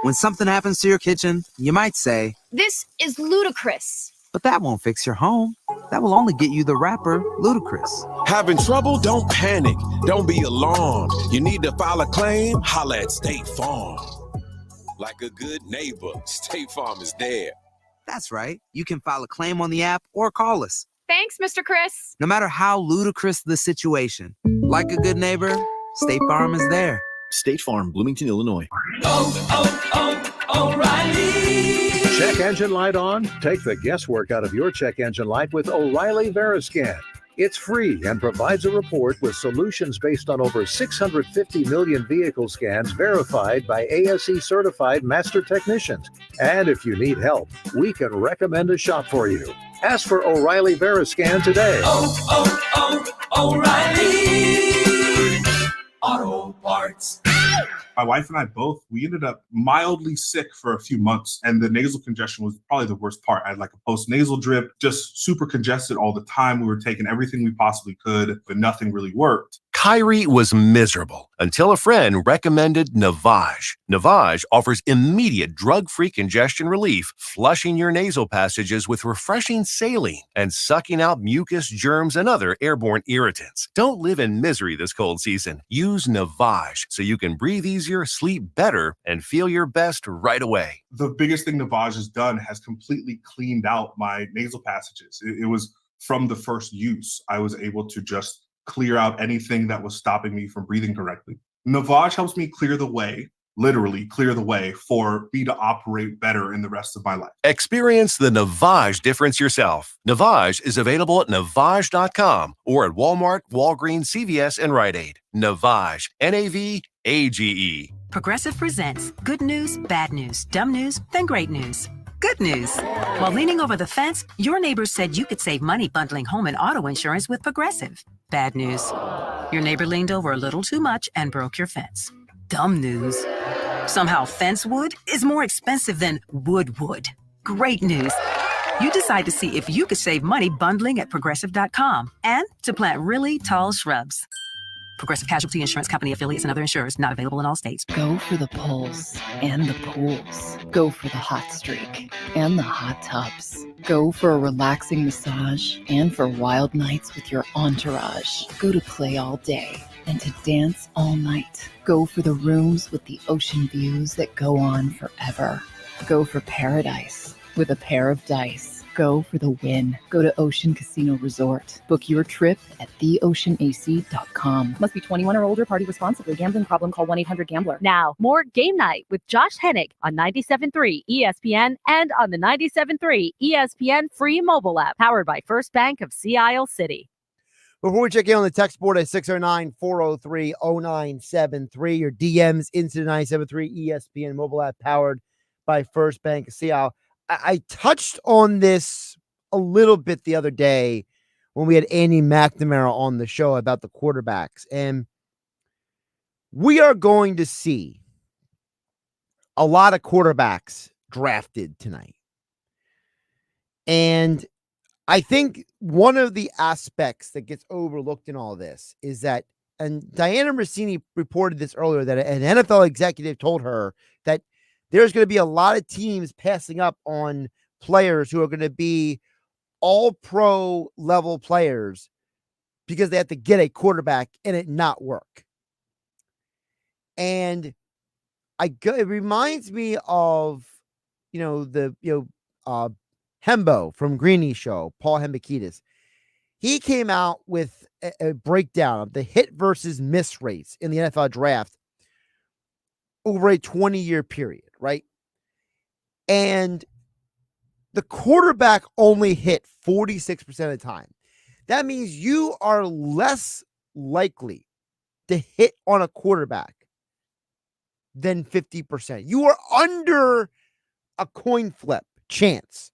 When something happens to your kitchen, you might say, "This is ludicrous." But that won't fix your home. That will only get you the rapper, Ludacris. Having trouble? Don't panic. Don't be alarmed. You need to file a claim? Holla at State Farm. Like a good neighbor, State Farm is there. That's right. You can file a claim on the app or call us. Thanks, Mr. Chris. No matter how ludicrous the situation, like a good neighbor, State Farm is there. State Farm, Bloomington, Illinois. O'Reilly. Check engine light on? Take the guesswork out of your check engine light with O'Reilly Veriscan. It's free and provides a report with solutions based on over 650 million vehicle scans verified by ASE certified master technicians. And if you need help, we can recommend a shop for you. Ask for O'Reilly Veriscan today. O'Reilly Auto Parts. My wife and I both, we ended up mildly sick for a few months, and the nasal congestion was probably the worst part. I had like a post-nasal drip, just super congested all the time. We were taking everything we possibly could, but nothing really worked. Kyrie was miserable until a friend recommended Navage. Navage offers immediate drug-free congestion relief, flushing your nasal passages with refreshing saline and sucking out mucus, germs, and other airborne irritants. Don't live in misery this cold season. Use Navage so you can breathe easier, sleep better, and feel your best right away. The biggest thing Navage has done has completely cleaned out my nasal passages. It was from the first use. I was able to just clear out anything that was stopping me from breathing correctly. Navage helps me clear the way, literally clear the way for me to operate better in the rest of my life. Experience the Navage difference yourself. Navage is available at Navage.com or at Walmart, Walgreens, CVS, and Rite Aid. Navage, Navage. Progressive presents good news, bad news, dumb news, then great news. Good news. While leaning over the fence, your neighbor said you could save money bundling home and auto insurance with Progressive. Bad news. Your neighbor leaned over a little too much and broke your fence. Dumb news. Somehow fence wood is more expensive than wood. Great news. You decide to see if you could save money bundling at Progressive.com and to plant really tall shrubs. Progressive Casualty Insurance Company affiliates and other insurers not available in all states. Go for the pulls and the pools. Go for the hot streak and the hot tubs. Go for a relaxing massage and for wild nights with your entourage. Go to play all day and to dance all night. Go for the rooms with the ocean views that go on forever. Go for paradise with a pair of dice. Go for the win. Go to Ocean Casino Resort. Book your trip at theoceanac.com. Must be 21 or older. Party responsibly. Gambling problem? Call 1-800-GAMBLER. Now, more Game Night with Josh Hennig on 97.3 ESPN and on the 97.3 ESPN free mobile app powered by First Bank of Sea Isle City. Before we check in on the text board at 609-403-0973, your DMs into the 973 ESPN mobile app powered by First Bank. See how I touched on this a little bit the other day when we had Andy McNamara on the show about the quarterbacks. And we are going to see a lot of quarterbacks drafted tonight. And I think one of the aspects that gets overlooked in all this is that, and Diana Rossini reported this earlier, that an NFL executive told her that there's going to be a lot of teams passing up on players who are going to be all pro level players because they have to get a quarterback and it not work. And it reminds me of, Hembo from Greeny Show, Paul Hembekides. He came out with a breakdown of the hit versus miss rates in the NFL draft over a 20-year period, right? And the quarterback only hit 46% of the time. That means you are less likely to hit on a quarterback than 50%. You are under a coin flip chance.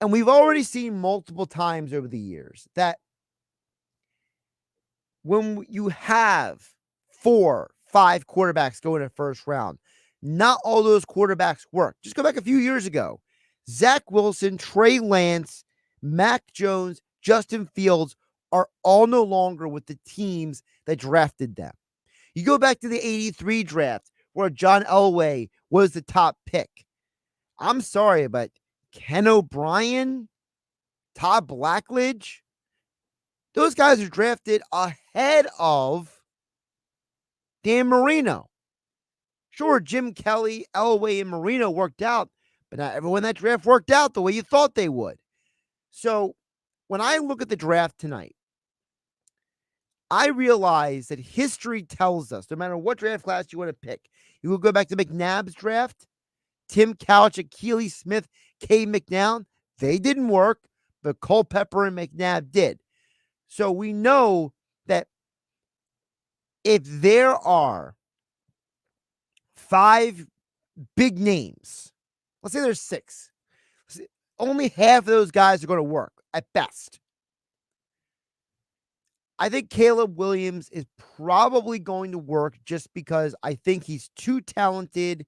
And we've already seen multiple times over the years that when you have 4, 5 quarterbacks go in the first round, not all those quarterbacks work. Just go back a few years ago. Zach Wilson, Trey Lance, Mac Jones, Justin Fields are all no longer with the teams that drafted them. You go back to the 83 draft where John Elway was the top pick. I'm sorry, but Ken O'Brien, Todd Blackledge, those guys are drafted ahead of Dan Marino. Sure, Jim Kelly, Elway, and Marino worked out, but not everyone in that draft worked out the way you thought they would. So when I look at the draft tonight, I realize that history tells us, no matter what draft class you want to pick, you will go back to McNabb's draft, Tim Couch, Akili Smith, Cade McNown, they didn't work, but Culpepper and McNabb did. So we know that if there are 5 big names, let's say there's 6, only half of those guys are going to work at best. I think Caleb Williams is probably going to work just because I think he's too talented.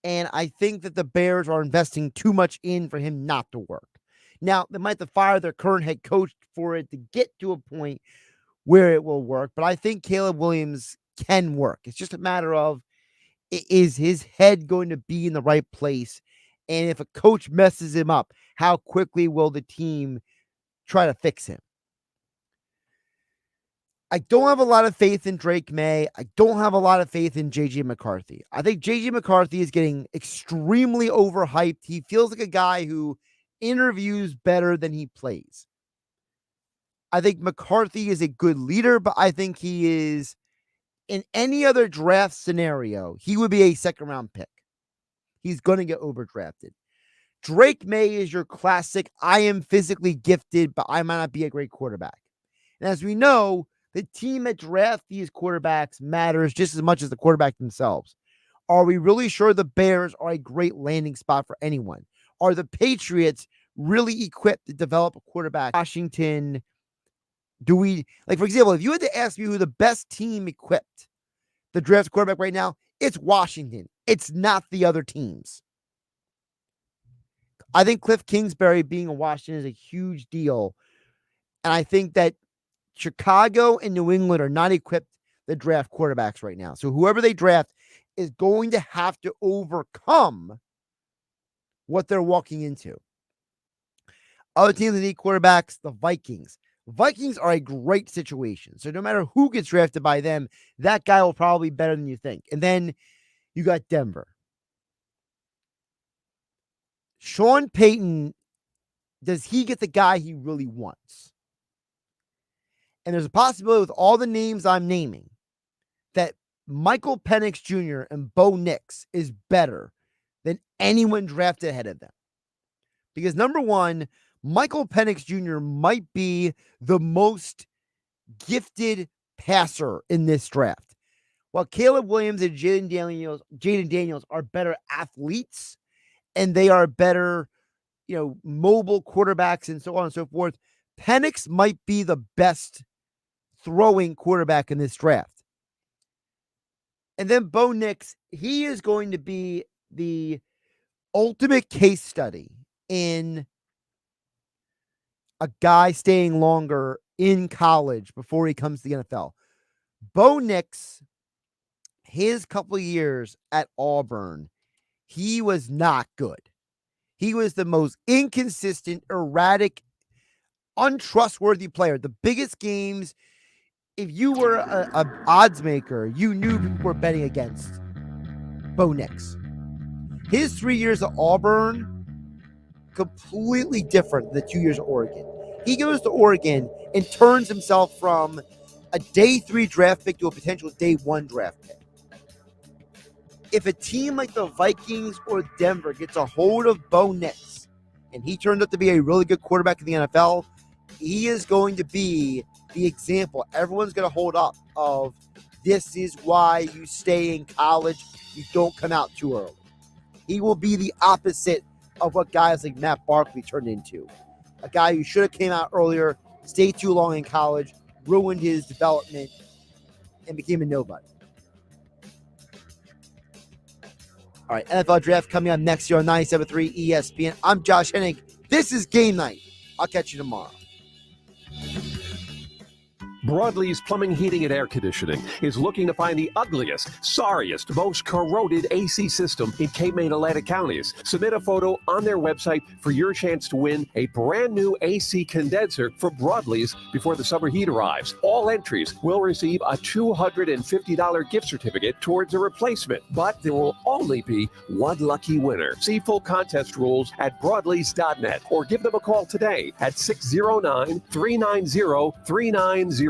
And I think that the Bears are investing too much in for him not to work. Now, they might have to fire their current head coach for it to get to a point where it will work. But I think Caleb Williams can work. It's just a matter of, is his head going to be in the right place? And if a coach messes him up, how quickly will the team try to fix him? I don't have a lot of faith in Drake May. I don't have a lot of faith in J.J. McCarthy. I think J.J. McCarthy is getting extremely overhyped. He feels like a guy who interviews better than he plays. I think McCarthy is a good leader, but I think he is, in any other draft scenario, he would be a second-round pick. He's going to get overdrafted. Drake May is your classic, I am physically gifted, but I might not be a great quarterback. And as we know, the team that drafts these quarterbacks matters just as much as the quarterback themselves. Are we really sure the Bears are a great landing spot for anyone? Are the Patriots really equipped to develop a quarterback? Washington, for example, if you had to ask me who the best team equipped the draft quarterback right now, it's Washington. It's not the other teams. I think Cliff Kingsbury being in Washington is a huge deal. And I think that Chicago and New England are not equipped to draft quarterbacks right now. So whoever they draft is going to have to overcome what they're walking into. Other teams that need quarterbacks, the Vikings. Vikings are a great situation. So no matter who gets drafted by them, that guy will probably be better than you think. And then you got Denver. Sean Payton, does he get the guy he really wants? And there's a possibility with all the names I'm naming that Michael Penix Jr. and Bo Nix is better than anyone drafted ahead of them. Because number one, Michael Penix Jr. might be the most gifted passer in this draft. While Caleb Williams and Jaden Daniels are better athletes and they are better, mobile quarterbacks and so on and so forth, Penix might be the best throwing quarterback in this draft. And then Bo Nix, he is going to be the ultimate case study in a guy staying longer in college before he comes to the NFL. Bo Nix, his couple of years at Auburn, he was not good. He was the most inconsistent, erratic, untrustworthy player. The biggest games, if you were a odds maker, you knew people were betting against Bo Nix. His 3 years at Auburn, completely different than the 2 years at Oregon. He goes to Oregon and turns himself from a day 3 draft pick to a potential day 1 draft pick. If a team like the Vikings or Denver gets a hold of Bo Nix, and he turned out to be a really good quarterback in the NFL, he is going to be the example everyone's going to hold up of this is why you stay in college. You don't come out too early. He will be the opposite of what guys like Matt Barkley turned into. A guy who should have came out earlier, stayed too long in college, ruined his development, and became a nobody. All right, NFL Draft coming up next year on 97.3 ESPN. I'm Josh Hennig. This is Game Night. I'll catch you tomorrow. Broadlee's Plumbing, Heating, and Air Conditioning is looking to find the ugliest, sorriest, most corroded AC system in Cape May and Atlantic counties. Submit a photo on their website for your chance to win a brand new AC condenser for Broadlee's before the summer heat arrives. All entries will receive a $250 gift certificate towards a replacement, but there will only be one lucky winner. See full contest rules at broadlees.net or give them a call today at 609-390-3907.